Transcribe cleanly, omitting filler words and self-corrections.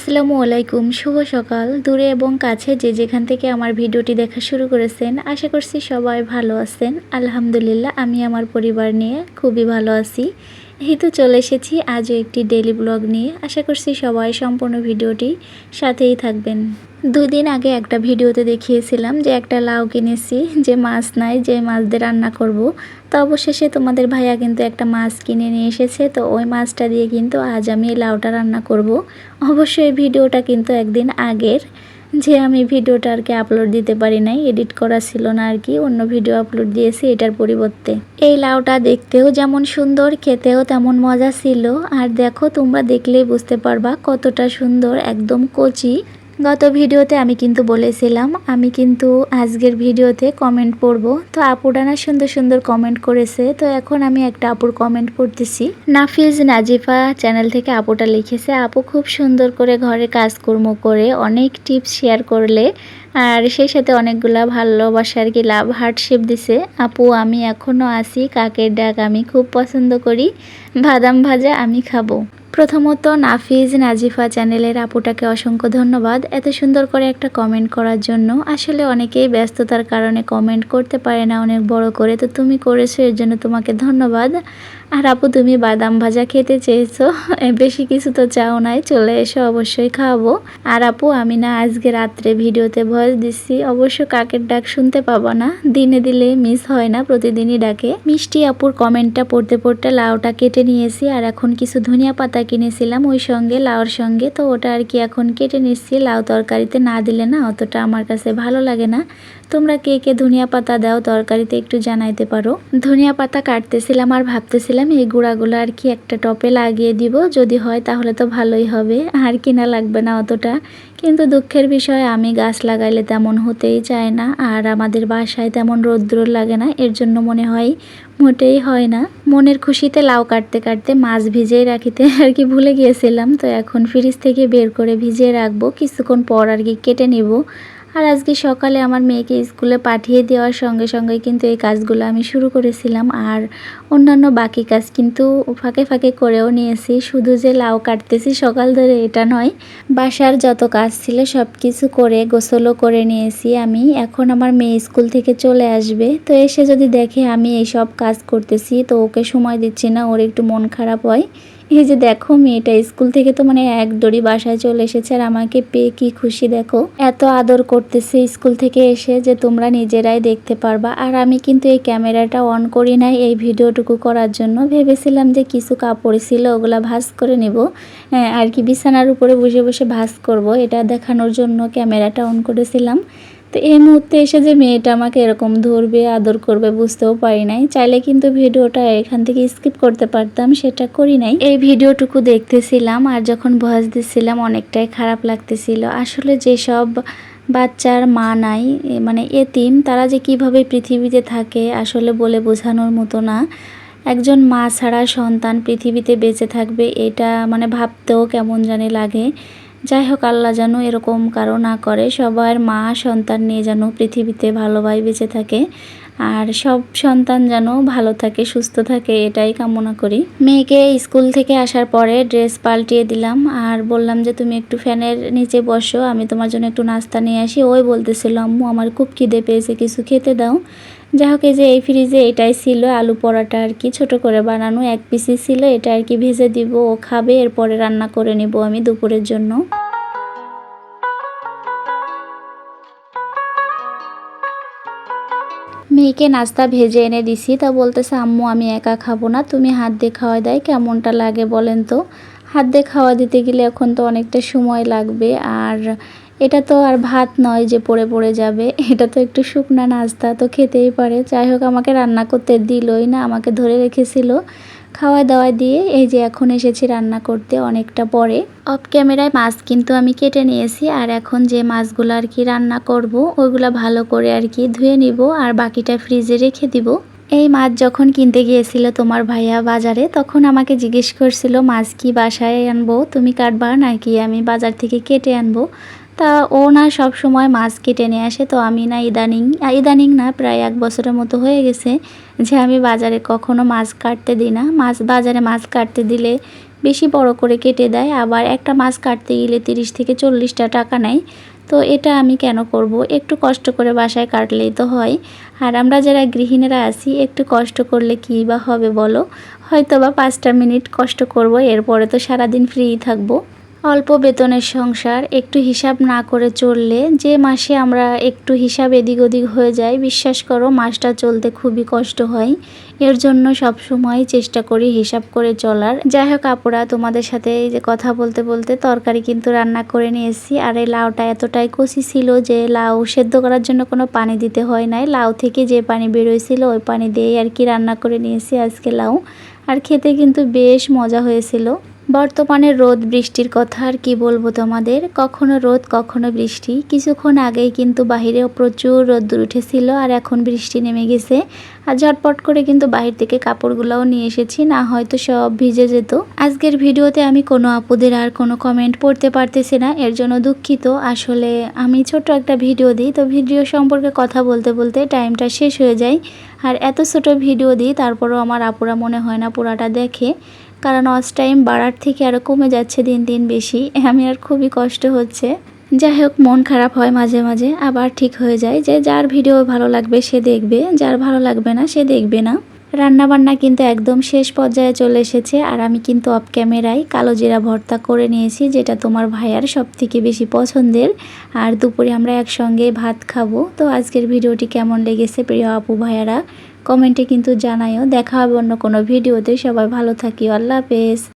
আসসালামু আলাইকুম, শুভ সকাল। দূরে এবং কাছে যে যেখান থেকে আমার ভিডিওটি দেখা শুরু করেছেন, আশা করছি সবাই ভালো আছেন। আলহামদুলিল্লাহ, আমি আমার পরিবার নিয়ে খুবই ভালো আছি। এই তো চলে এসেছি আজও একটি ডেইলি ব্লগ নিয়ে। আশা করছি সবাই সম্পূর্ণ ভিডিওটি সাথেই থাকবেন। 2 দিন আগে একটা ভিডিওতে দেখিয়েছিলাম যে একটা লাউ কিনেছি, যে মাছ নাই, যে মাছ দিয়ে রান্না করব। তো অবশেষে তোমাদের ভাইয়া কিন্তু একটা মাছ কিনে নিয়ে এসেছে। তো ওই মাছটা দিয়ে কিন্তু আজ আমি এই লাউটা রান্না করব। অবশ্যই ভিডিওটা কিন্তু একদিন আগের, যে আমি ভিডিওটা আর কি আপলোড দিতে পারি নাই, এডিট করা ছিল না আর কি, অন্য ভিডিও আপলোড দিয়েছি এটার পরিবর্তে। এই লাউটা দেখতেও যেমন সুন্দর, খেতেও তেমন মজা ছিল। আর দেখো, তোমরা দেখলেই বুঝতে পারবা কতটা সুন্দর, একদম কচি। গত ভিডিওতে আমি কিন্তু বলেছিলাম আমি কিন্তু আজকের ভিডিওতে কমেন্ট পড়ব। তো আপুরা না সুন্দর সুন্দর কমেন্ট করেছে। তো এখন আমি একটা আপুর কমেন্ট পড়তেছি। নাফিজ নাজিফা চ্যানেল থেকে আপুটা লিখেছে, আপু খুব সুন্দর করে ঘরে কাজকর্ম করে অনেক টিপস শেয়ার করলে, আর সেই সাথে অনেকগুলা ভালোবাসা আর কি লাভ হার্টশেপ দিছে। আপু আমি এখনও আসি, কাকের ডাক আমি খুব পছন্দ করি, বাদাম ভাজা আমি খাবো। প্রথমত নাফিজ নাজিফা চ্যানেলের আপুটাকে অসংখ্য ধন্যবাদ এত সুন্দর করে একটা কমেন্ট করার জন্য। আসলে অনেকেই ব্যস্ততার কারণে কমেন্ট করতে পারে না অনেক বড় করে, তো তুমি করেছো, এর জন্য তোমাকে ধন্যবাদ। আর আপু তুমি বাদাম ভাজা খেতে চেয়েছো, বেশি কিছু তো চাও নাই, চলে এসো, অবশ্যই খাওয়াবো। আর আপু আমি না আজকে রাত্রে ভিডিওতে ভয়েস দিচ্ছি, অবশ্য কাকের ডাক শুনতে পাবো না, দিনে দিলে মিস হয় না, প্রতিদিনই ডাকে। মিষ্টি আপুর কমেন্টটা পড়তে পড়তে লাউটা কেটে নিয়েছি, আর এখন কিছু ধনিয়া পাতা কিনেছিলাম ওই সঙ্গে, লাউর সঙ্গে, তো ওটা আর কি এখন কেটে নিচ্ছি। লাউ তরকারিতে না দিলে না অতটা আমার কাছে ভালো লাগে না। তোমরা কে কে ধনিয়া পাতা দাও তরকারিতে একটু জানাইতে পারো। ধনিয়া পাতা কাটতেছিলাম আর ভাবতেছিলাম এই গুঁড়াগুলো আর কি একটা টপে লাগিয়ে দিব, যদি হয় তাহলে তো ভালোই হবে, আর কিনা লাগবে না অতটা। কিন্তু দুঃখের বিষয় আমি গাছ লাগাইলে তেমন হতেই চায় না, আর আমাদের বাসায় তেমন রৌদ্র লাগে না, এর জন্য মনে হয় মোটেই হয় না। মনের খুশিতে লাউ কাটতে কাটতে মাছ ভিজিয়ে রাখিতে আর কি ভুলে গিয়েছিলাম। তো এখন ফ্রিজ থেকে বের করে ভিজিয়ে রাখবো, কিছুক্ষণ পর আর কি কেটে নিব। আর আজকে সকালে আমার মেয়েকে স্কুলে পাঠিয়ে দেওয়ার সঙ্গে সঙ্গে কিন্তু এই কাজগুলো আমি শুরু করেছিলাম। আর অন্যান্য বাকি কাজ কিন্তু ফাঁকে ফাঁকে করেও নিয়েছি, শুধু যে লাউ কাটতেছি সকাল ধরে এটা নয়, বাসার যত কাজ ছিল সব কিছু করে গোসলও করে নিয়েছি আমি। এখন আমার মেয়ে স্কুল থেকে চলে আসবে, তো এসে যদি দেখে আমি এই সব কাজ করতেছি তো ওকে সময় দিচ্ছি না, ওর একটু মন খারাপ হয়। এই যে দেখো, মেয়েটা স্কুল থেকে তো মানে এক দড়ি বাসায় চলে এসেছে, আর আমাকে পেয়ে কি খুশি দেখো, এত আদর করতেছে স্কুল থেকে এসে যে তোমরা নিজেরাই দেখতে পারবা। আর আমি কিন্তু এই ক্যামেরাটা অন করি নাই এই ভিডিওটুকু করার জন্য, ভেবেছিলাম যে কিছু কাপড় ছিল ওগুলা ভাঁজ করে নিব, আর কি বিছানার উপরে বসে বসে ভাঁজ করব, এটা দেখানোর জন্য ক্যামেরাটা অন করেছিলাম। তো এই মুহূর্তে এসে যে মেয়েটা আমাকে এরকম ধরবে, আদর করবে বুঝতেও পারি নাই। চাইলে কিন্তু ভিডিওটা এখান থেকে স্কিপ করতে পারতাম, সেটা করি নাই। এই ভিডিওটুকু দেখতেছিলাম আর যখন ভয়েস দিচ্ছিলাম অনেকটাই খারাপ লাগতেছিল। আসলে যেসব বাচ্চার মা নাই, মানে এতিম, তারা যে কিভাবে পৃথিবীতে থাকে আসলে বলে বোঝানোর মতো না। একজন মা ছাড়া সন্তান পৃথিবীতে বেঁচে থাকবে, এটা মানে ভাবতেও কেমন জানি লাগে। যাই হোক, আল্লাহ যেন এরকম কারো না করে, সবার মা সন্তান নিয়ে যেন পৃথিবীতে ভালোভাবে বেঁচে থাকে, আর সব সন্তান যেন ভালো থাকে, সুস্থ থাকে, এটাই কামনা করি। মেয়েকে স্কুল থেকে আসার পরে ড্রেস পাল্টিয়ে দিলাম আর বললাম যে তুমি একটু ফ্যানের নিচে বসো, আমি তোমার জন্য একটু নাস্তা নিয়ে আসি। ওই বলতেছিল আম্মু আমার খুব খিদে পেয়েছে, কিছু খেতে দাও। যাই হোক, এই যে এই ফ্রিজে এটাই ছিল আলু পরাটা আর কি, ছোট করে বানানো, এক পিসই ছিল, এটা আর কি ভেজে দিব, ও খাবে, এরপরে রান্না করে নিব আমি দুপুরের জন্য। মেয়েকে নাস্তা ভেজে এনে দিছি, তা বলতেছে আম্মু আমি একা খাবো না, তুমি হাত দিয়ে খাওয়া দেয় কেমনটা লাগে বলেন তো। হাত দিয়ে খাওয়া দিতে গেলে এখন তো অনেকটা সময় লাগবে, আর এটা তো আর ভাত নয় যে পড়ে পড়ে যাবে, এটা তো একটু শুকনা নাস্তা, তো খেতেই পারে। যাই হোক, আমাকে রান্না করতে দিলই না, আমাকে ধরে রেখেছিল। খাওয়া দাওয়া দিয়ে এই যে এখন এসেছি রান্না করতে অনেকটা পরে। অফ ক্যামেরায় মাছ কিন্তু আমি কেটে নিয়েছি, আর এখন যে মাছগুলো আর কি রান্না করব ওইগুলো ভালো করে আর কি ধুয়ে নিব, আর বাকিটা ফ্রিজে রেখে দিব। এই মাছ যখন কিনতে গিয়েছিল তোমার ভাইয়া বাজারে, তখন আমাকে জিজ্ঞেস করছিল মাছ কি বাসায় আনবো, তুমি কাটবা নাকি আমি বাজার থেকে কেটে আনবো। তা ও না সব সময় মাছ কেটে নিয়ে আসে, তো আমি না ইদানিং না প্রায় 1 বছরের মতো হয়ে গেছে যে আমি বাজারে কখনো মাছ কাটতে দিই না। বাজারে মাছ কাটতে দিলে বেশি বড় করে কেটে দেয়, আবার একটা মাছ কাটতে গেলে 30 থেকে 40টা টাকা নেয়। তো এটা আমি কেন করব, একটু কষ্ট করে বাসায় কাটলেই তো হয়। আর আমরা যারা গৃহিণীরা আছি একটু কষ্ট করলে কী বা হবে বলো, হয়তো বা 5টা মিনিট কষ্ট করব, এরপরে তো সারাদিন ফ্রি থাকবো। অল্প বেতনের সংসার, একটু হিসাব না করে চললে যে মাসে আমরা একটু হিসাব এদিক ওদিক হয়ে যায়, বিশ্বাস করো মাসটা চলতে খুবই কষ্ট হয়। এর জন্য সব সময় চেষ্টা করি হিসাব করে চলার। যাই হোক আপুরা, তোমাদের সাথে এই যে কথা বলতে বলতে তরকারি কিন্তু রান্না করে নিয়েছি। আর এই লাউটা এতটাই কচি ছিল যে লাউ সেদ্ধ করার জন্য কোনো পানি দিতে হয় নাই, লাউ থেকে যে পানি বেরোয়ছিল ওই পানি দিয়েই আর কি রান্না করে নিয়েছি আজকে লাউ। আর খেতে কিন্তু বেশ মজা হয়েছিল। বর্তমানে রোদ বৃষ্টির কথা আর কি বলবো তোমাদের, কখনো রোদ কখনো বৃষ্টি। কিছুক্ষণ আগেই কিন্তু বাহিরেও প্রচুর রোদ্দুর উঠেছিল, আর এখন বৃষ্টি নেমে গেছে। আর ঝটপট করে কিন্তু বাহির থেকে কাপড়গুলোও নিয়ে এসেছি, না হয়তো সব ভিজে যেত। আজকের ভিডিওতে আমি কোনো আপুদের আর কোনো কমেন্ট পড়তে পারতেছি না, এর জন্য দুঃখিত। আসলে আমি ছোট একটা ভিডিও দিই, তো ভিডিও সম্পর্কে কথা বলতে বলতে টাইমটা শেষ হয়ে যায়। আর এত ছোট ভিডিও দিই, তারপরেও আমার আপুরা মনে হয় না পুরাটা দেখে, কারণ ওয়াচ টাইম বাড়ার থেকে আরও কমে যাচ্ছে দিন দিন বেশি। আমি আর খুবই কষ্ট হচ্ছে। যাই হোক, মন খারাপ হয় মাঝে মাঝে, আবার ঠিক হয়ে যায় যে যার ভিডিও ভালো লাগবে সে দেখবে, যার ভালো লাগবে না সে দেখবে না। রান্নাবান্না কিন্তু একদম শেষ পর্যায়ে চলে এসেছে, আর আমি কিন্তু অফ ক্যামেরায় কালো জিরা ভর্তা করে নিয়েছি, যেটা তোমার ভাইয়ার সব থেকে বেশি পছন্দের। আর দুপুরে আমরা একসঙ্গে ভাত খাবো। তো আজকের ভিডিওটি কেমন লেগেছে প্রিয় আপু ভাইয়ারা, কমেন্টে কিন্তু জানাইও। দেখা হবে অন্য কোনো ভিডিওতে। সবাই ভালো থাকিও। আল্লাহ হাফেজ।